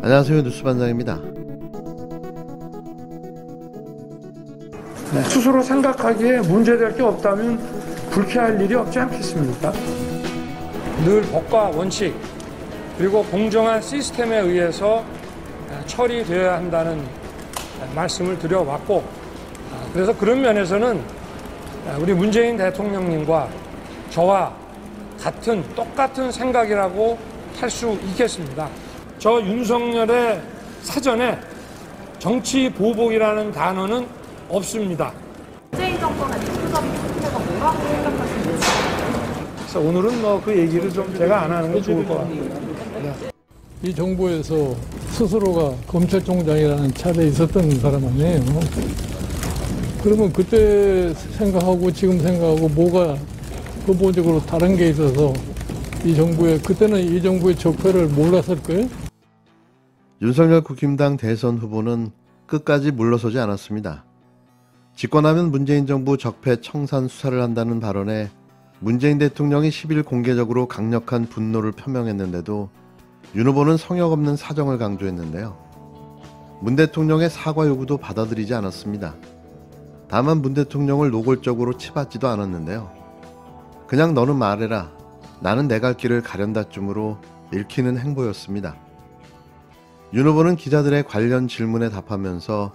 안녕하세요. 뉴스반장입니다. 스스로 생각하기에 문제될 게 없다면 불쾌할 일이 없지 않겠습니까? 늘 법과 원칙 그리고 공정한 시스템에 의해서 처리되어야 한다는 말씀을 드려왔고, 그래서 그런 면에서는 우리 문재인 대통령님과 저와 똑같은 생각이라고 할 수 있겠습니다. 저 윤석열의 사전에 정치 보복이라는 단어는 없습니다. 문재인 정권의 대표적인 정체가 뭐라고 생각하시는지. 그래서 오늘은 그 얘기를 좀 제가 안 하는 게 좋을 것 같아요. 이 정부에서 스스로가 검찰총장이라는 차례에 있었던 사람 아니에요. 그러면 그때 생각하고 지금 생각하고 뭐가 근본적으로 다른 게 있어서 그때는 이 정부의 적폐를 몰랐을 거예요? 윤석열 국힘당 대선 후보는 끝까지 물러서지 않았습니다. 집권하면 문재인 정부 적폐 청산 수사를 한다는 발언에 문재인 대통령이 10일 공개적으로 강력한 분노를 표명했는데도 윤 후보는 성역 없는 사정을 강조했는데요. 문 대통령의 사과 요구도 받아들이지 않았습니다. 다만 문 대통령을 노골적으로 치받지도 않았는데요. 그냥 너는 말해라, 나는 내 갈 길을 가련다쯤으로 읽히는 행보였습니다. 윤 후보는 기자들의 관련 질문에 답하면서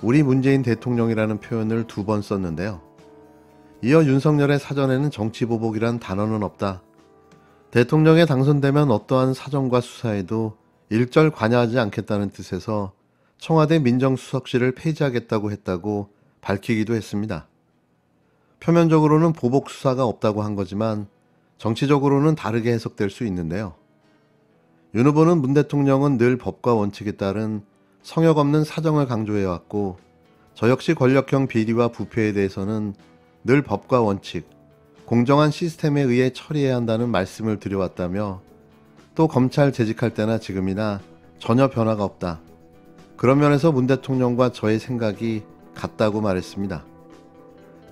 우리 문재인 대통령이라는 표현을 2번 썼는데요. 이어 윤석열의 사전에는 정치보복이란 단어는 없다. 대통령에 당선되면 어떠한 사정과 수사에도 일절 관여하지 않겠다는 뜻에서 청와대 민정수석실을 폐지하겠다고 했다고 밝히기도 했습니다. 표면적으로는 보복 수사가 없다고 한 거지만 정치적으로는 다르게 해석될 수 있는데요. 윤 후보는 문 대통령은 늘 법과 원칙에 따른 성역 없는 사정을 강조해왔고, 저 역시 권력형 비리와 부패에 대해서는 늘 법과 원칙, 공정한 시스템에 의해 처리해야 한다는 말씀을 드려왔다며, 또 검찰 재직할 때나 지금이나 전혀 변화가 없다. 그런 면에서 문 대통령과 저의 생각이 같다고 말했습니다.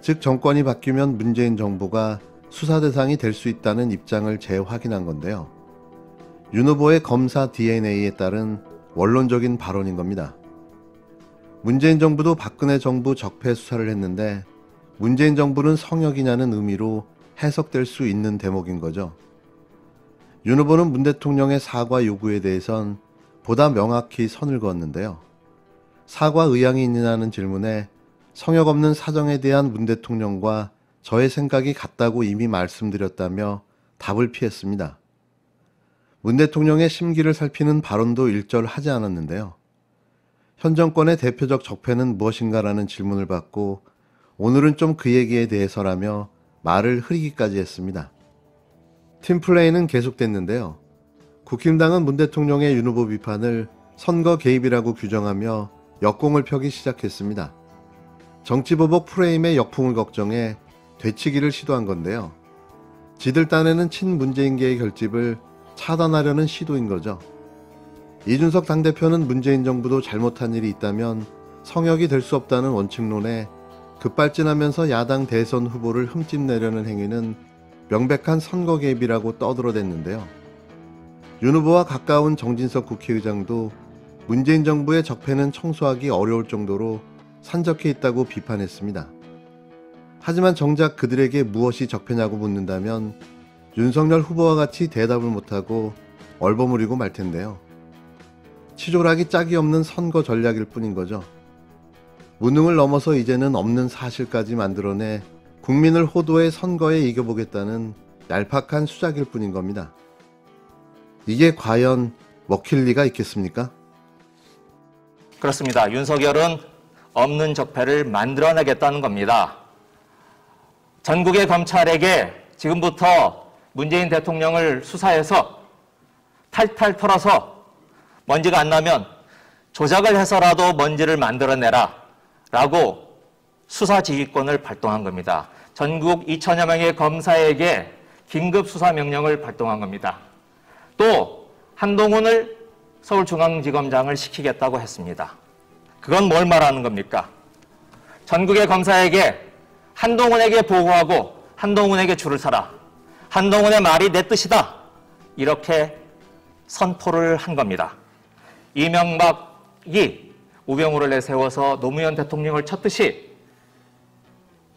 즉 정권이 바뀌면 문재인 정부가 수사 대상이 될 수 있다는 입장을 재확인한 건데요. 윤 후보의 검사 DNA에 따른 원론적인 발언인 겁니다. 문재인 정부도 박근혜 정부 적폐 수사를 했는데 문재인 정부는 성역이냐는 의미로 해석될 수 있는 대목인 거죠. 윤 후보는 문 대통령의 사과 요구에 대해선 보다 명확히 선을 그었는데요. 사과 의향이 있느냐는 질문에 성역 없는 사정에 대한 문 대통령과 저의 생각이 같다고 이미 말씀드렸다며 답을 피했습니다. 문 대통령의 심기를 살피는 발언도 일절 하지 않았는데요. 현 정권의 대표적 적폐는 무엇인가라는 질문을 받고 오늘은 좀 그 얘기에 대해서라며 말을 흐리기까지 했습니다. 팀플레이는 계속됐는데요. 국힘당은 문 대통령의 윤 후보 비판을 선거 개입이라고 규정하며 역공을 펴기 시작했습니다. 정치보복 프레임의 역풍을 걱정해 되치기를 시도한 건데요. 지들 딴에는 친문재인계의 결집을 차단하려는 시도인 거죠. 이준석 당대표는 문재인 정부도 잘못한 일이 있다면 성역이 될 수 없다는 원칙론에 급발진하면서 야당 대선 후보를 흠집내려는 행위는 명백한 선거 개입이라고 떠들어댔는데요. 윤 후보와 가까운 정진석 국회의장도 문재인 정부의 적폐는 청소하기 어려울 정도로 산적해 있다고 비판했습니다. 하지만 정작 그들에게 무엇이 적폐냐고 묻는다면 윤석열 후보와 같이 대답을 못하고 얼버무리고 말 텐데요. 치졸하기 짝이 없는 선거 전략일 뿐인 거죠. 무능을 넘어서 이제는 없는 사실까지 만들어내 국민을 호도해 선거에 이겨보겠다는 얄팍한 수작일 뿐인 겁니다. 이게 과연 먹힐 리가 있겠습니까? 그렇습니다. 윤석열은 없는 적폐를 만들어내겠다는 겁니다. 전국의 검찰에게 지금부터 문재인 대통령을 수사해서 탈탈 털어서 먼지가 안 나면 조작을 해서라도 먼지를 만들어내라 라고 수사지휘권을 발동한 겁니다. 전국 2천여 명의 검사에게 긴급 수사명령을 발동한 겁니다. 또 한동훈을 서울중앙지검장을 시키겠다고 했습니다. 그건 뭘 말하는 겁니까? 전국의 검사에게 한동훈에게 보고하고 한동훈에게 줄을 서라. 한동훈의 말이 내 뜻이다. 이렇게 선포를 한 겁니다. 이명박이 우병우를 내세워서 노무현 대통령을 쳤듯이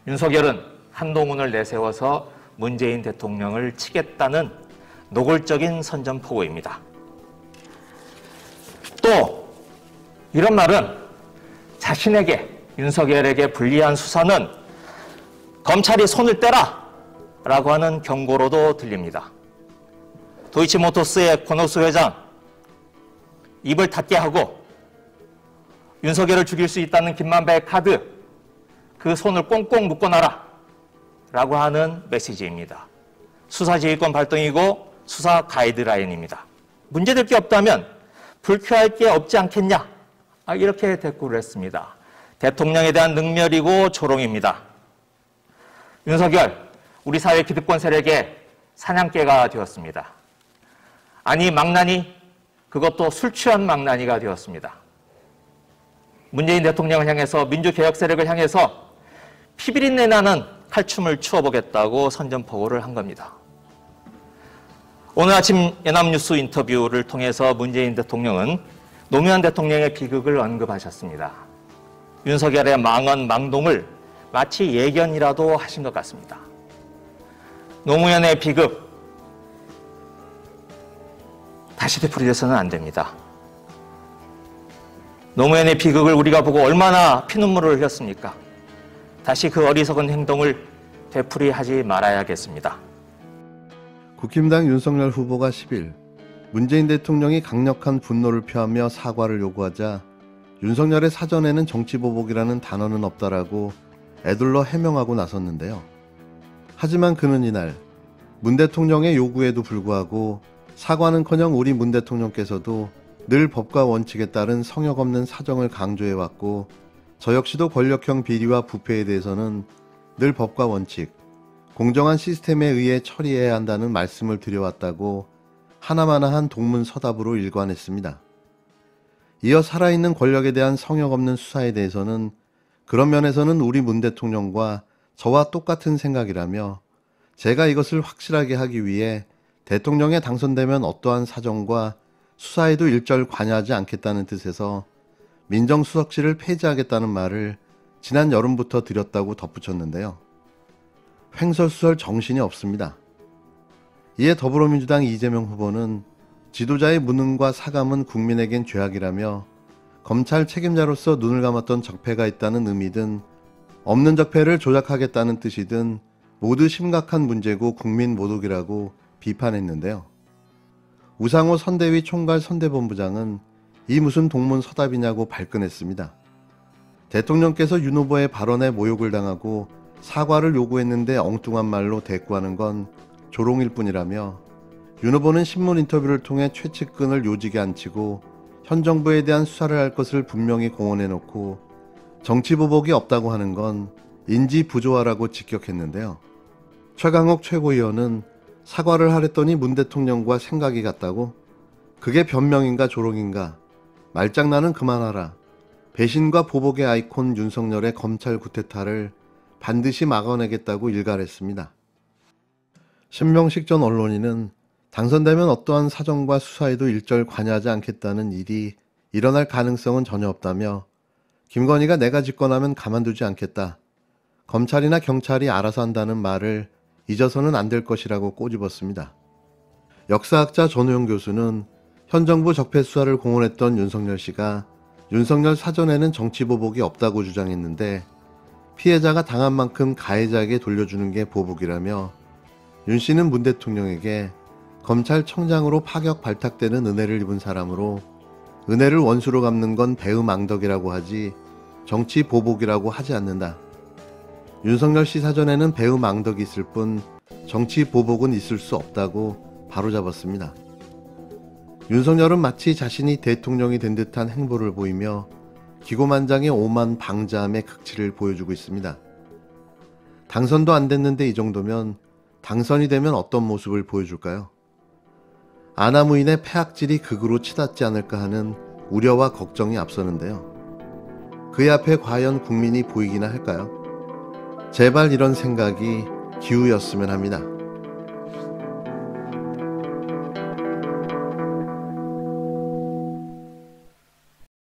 윤석열은 한동훈을 내세워서 문재인 대통령을 치겠다는 노골적인 선전포고입니다. 또 이런 말은 자신에게, 윤석열에게 불리한 수사는 검찰이 손을 떼라 라고 하는 경고로도 들립니다. 도이치모터스의 권오수 회장 입을 닫게 하고 윤석열을 죽일 수 있다는 김만배의 카드, 그 손을 꽁꽁 묶어놔라 라고 하는 메시지입니다. 수사지휘권 발동이고 수사 가이드라인입니다. 문제될 게 없다면 불쾌할 게 없지 않겠냐, 이렇게 대꾸를 했습니다. 대통령에 대한 능멸이고 조롱입니다. 윤석열, 우리 사회 기득권 세력의 사냥개가 되었습니다. 아니 망나니, 그것도 술 취한 망나니가 되었습니다. 문재인 대통령을 향해서, 민주개혁 세력을 향해서 피비린내 나는 칼춤을 추어보겠다고 선전포고를 한 겁니다. 오늘 아침 연합뉴스 인터뷰를 통해서 문재인 대통령은 노무현 대통령의 비극을 언급하셨습니다. 윤석열의 망언, 망동을 마치 예견이라도 하신 것 같습니다. 노무현의 비극, 다시 되풀이돼서는 안 됩니다. 노무현의 비극을 우리가 보고 얼마나 피눈물을 흘렸습니까? 다시 그 어리석은 행동을 되풀이하지 말아야겠습니다. 국힘당 윤석열 후보가 10일 문재인 대통령이 강력한 분노를 표하며 사과를 요구하자 윤석열의 사전에는 정치보복이라는 단어는 없다라고 애둘러 해명하고 나섰는데요. 하지만 그는 이날 문 대통령의 요구에도 불구하고 사과는커녕 우리 문 대통령께서도 늘 법과 원칙에 따른 성역 없는 사정을 강조해왔고 저 역시도 권력형 비리와 부패에 대해서는 늘 법과 원칙, 공정한 시스템에 의해 처리해야 한다는 말씀을 드려왔다고 하나마나한 동문서답으로 일관했습니다. 이어 살아있는 권력에 대한 성역 없는 수사에 대해서는 그런 면에서는 우리 문 대통령과 저와 똑같은 생각이라며 제가 이것을 확실하게 하기 위해 대통령에 당선되면 어떠한 사정과 수사에도 일절 관여하지 않겠다는 뜻에서 민정수석실을 폐지하겠다는 말을 지난 여름부터 드렸다고 덧붙였는데요. 횡설수설 정신이 없습니다. 이에 더불어민주당 이재명 후보는 지도자의 무능과 사감은 국민에겐 죄악이라며 검찰 책임자로서 눈을 감았던 적폐가 있다는 의미든 없는 적폐를 조작하겠다는 뜻이든 모두 심각한 문제고 국민 모독이라고 비판했는데요. 우상호 선대위 총괄 선대본부장은 이 무슨 동문서답이냐고 발끈했습니다. 대통령께서 윤 후보의 발언에 모욕을 당하고 사과를 요구했는데 엉뚱한 말로 대꾸하는 건 조롱일 뿐이라며 윤 후보는 신문 인터뷰를 통해 최측근을 요직에 앉히고 현 정부에 대한 수사를 할 것을 분명히 공언해놓고 정치보복이 없다고 하는 건 인지 부조화라고 직격했는데요. 최강욱 최고위원은 사과를 하랬더니 문 대통령과 생각이 같다고? 그게 변명인가 조롱인가? 말장난은 그만하라. 배신과 보복의 아이콘 윤석열의 검찰 구태타를 반드시 막아내겠다고 일갈했습니다. 신명식 전 언론인은 당선되면 어떠한 사정과 수사에도 일절 관여하지 않겠다는 일이 일어날 가능성은 전혀 없다며 김건희가 내가 집권하면 가만두지 않겠다. 검찰이나 경찰이 알아서 한다는 말을 잊어서는 안 될 것이라고 꼬집었습니다. 역사학자 전우영 교수는 현 정부 적폐 수사를 공언했던 윤석열 씨가 윤석열 사전에는 정치보복이 없다고 주장했는데 피해자가 당한 만큼 가해자에게 돌려주는 게 보복이라며 윤 씨는 문 대통령에게 검찰청장으로 파격 발탁되는 은혜를 입은 사람으로 은혜를 원수로 갚는 건 배은망덕이라고 하지 정치보복이라고 하지 않는다. 윤석열 씨 사전에는 배은망덕이 있을 뿐 정치보복은 있을 수 없다고 바로잡았습니다. 윤석열은 마치 자신이 대통령이 된 듯한 행보를 보이며 기고만장의 오만 방자함의 극치를 보여주고 있습니다. 당선도 안 됐는데 이 정도면 당선이 되면 어떤 모습을 보여줄까요? 아나무인의 폐악질이 극으로 치닫지 않을까 하는 우려와 걱정이 앞서는데요. 그의 앞에 과연 국민이 보이기나 할까요? 제발 이런 생각이 기우였으면 합니다.